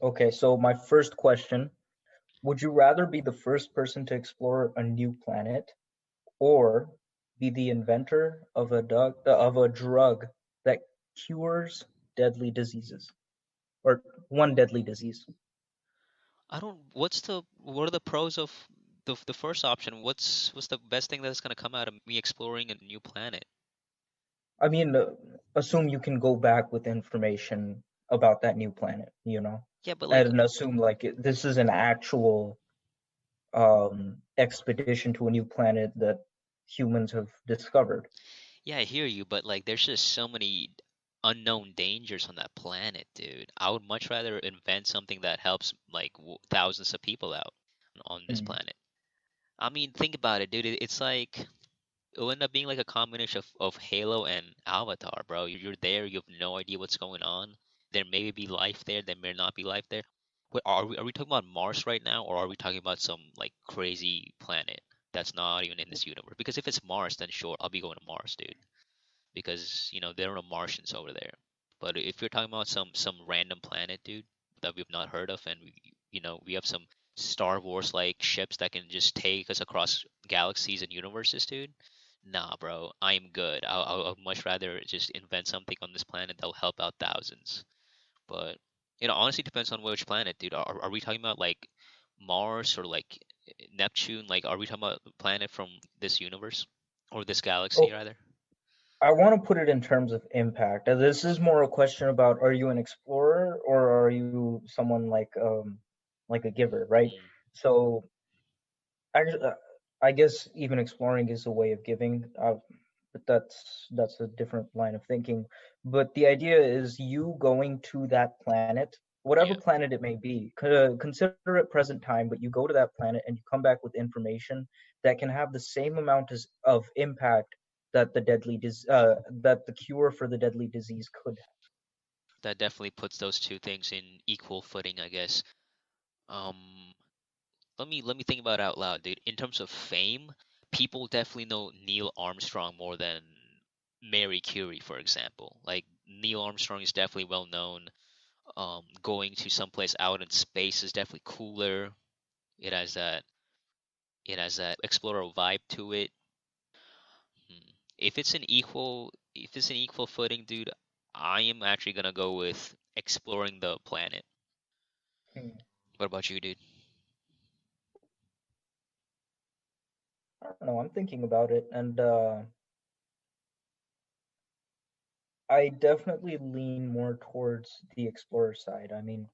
Okay, so my first question, would you rather be the first person to explore a new planet or be the inventor of a drug that cures deadly diseases or one deadly disease? I don't. What are the pros of the first option? What's the best thing that's gonna come out of me exploring a new planet? I mean, assume you can go back with information about that new planet, Yeah, but like, and assume like this is an actual expedition to a new planet that humans have discovered. yeah, I hear you, but like, there's just so many unknown dangers on that planet, dude. I would much rather invent something that helps like thousands of people out on this Hmm. planet. I mean, think about it, dude. It's like it'll end up being like a combination of Halo and Avatar, bro. You're there, you have no idea what's going on. There may be life there, there may not be life there. Wait, are we talking about Mars right now, or are we talking about some like crazy planet that's not even in this universe? Because if it's Mars, then sure, I'll be going to Mars, dude. Because there are no Martians over there. But if you're talking about some random planet, dude, that we've not heard of, and we have some Star Wars like ships that can just take us across galaxies and universes, dude. Nah, bro, I'm good. I'd much rather just invent something on this planet that'll help out thousands. But honestly, depends on which planet, dude. Are we talking about like Mars or like Neptune? Like, are we talking about a planet from this universe or this galaxy Oh, rather? I want to put it in terms of impact. This is more a question about are you an explorer or are you someone like a giver, right? Mm, So I, I guess even exploring is a way of giving, but that's a different line of thinking. But the idea is you going to that planet, whatever yeah, planet it may be, consider it present time, but you go to that planet and you come back with information that can have the same amount of impact that the cure for the deadly disease could that definitely puts those two things in equal footing, I guess. Um, let me think about it out loud, dude. In terms of fame, people definitely know Neil Armstrong more than Mary Curie, for example. Like Neil Armstrong is definitely well known. Going to someplace out in space is definitely cooler. It has that it has that explorer vibe to it. Hmm. If it's an equal footing, dude, I am actually gonna go with exploring the planet. have. What about you, dude? I don't know. I'm thinking about it, and I definitely lean more towards the explorer side. I mean,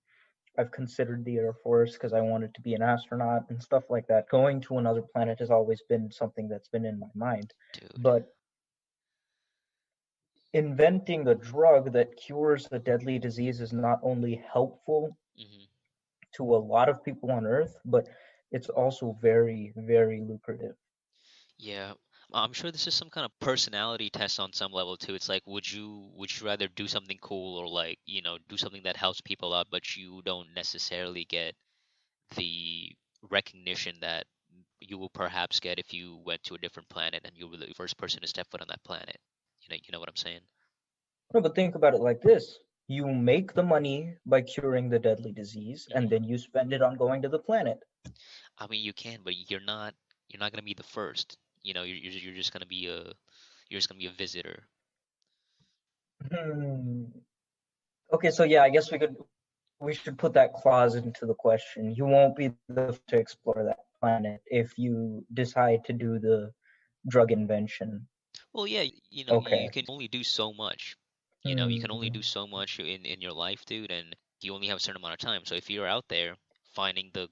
I've considered the Air Force because I wanted to be an astronaut and stuff like that. Going to another planet has always been something that's been in my mind. Dude. But inventing a drug that cures a deadly disease is not only helpful Hmm. to a lot of people on Earth, but it's also very, very lucrative. Yeah, I'm sure this is some kind of personality test on some level too. It's like, would you rather do something cool or like, do something that helps people out, but you don't necessarily get the recognition that you will perhaps get if you went to a different planet and you were the first person to step foot on that planet. You know what I'm saying? No, but think about it like this. You make the money by curing the deadly disease, and Hmm. then you spend it on going to the planet. I mean, you can, but you're not gonna be the first. You're just gonna be a visitor. Hmm. Okay, so yeah, I guess we should put that clause into the question. You won't be the first to explore that planet if you decide to do the drug invention. Well, yeah, you Okay. can only do so much. You can only Hmm. do so much in your life, dude, and you only have a certain amount of time. So if you're out there finding the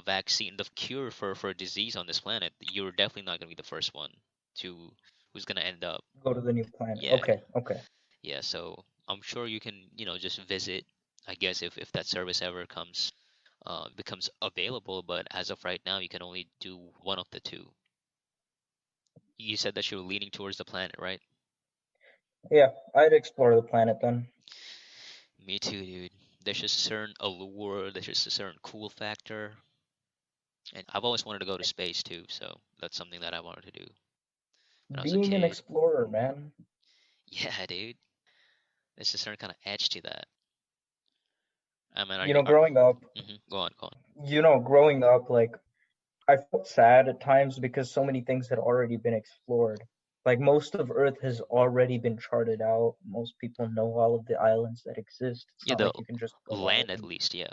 vaccine, the cure for a disease on this planet, you're definitely not gonna be the first one to who's gonna end up. Go to the new planet. Yeah, Okay, okay. yeah. So I'm sure you can, just visit, I guess, if that service ever becomes available. But as of right now, you can only do one of the two. You said that you're leaning towards the planet, right? Yeah, I'd explore the planet then. Me too, dude. There's just a certain allure, there's just a certain cool factor. And I've always wanted to go to space too, so that's something that I wanted to do when I was a Being an kid. explorer, man. Yeah, dude. There's a certain kind of edge to that. I mean, You know, growing up, go on, go on. growing up, like I felt sad at times because so many things had already been explored. Like most of Earth has already been charted out. Most people know all of the islands that exist. It's Yeah, not the like you can just go out land at and least, yeah.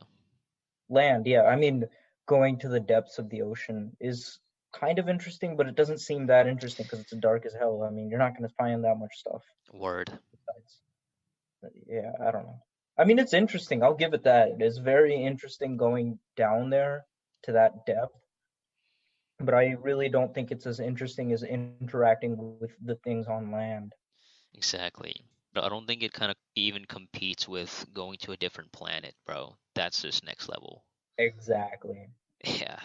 land. Yeah, I mean, going to the depths of the ocean is kind of interesting, but it doesn't seem that interesting because it's dark as hell. I mean, you're not going to find that much stuff Word. besides. Yeah, I don't know. I mean, it's interesting. I'll give it that. It is very interesting going down there to that depth, but I really don't think it's as interesting as interacting with the things on land. Exactly. But I don't think it kind of even competes with going to a different planet, bro. That's just next level. Exactly. Yeah.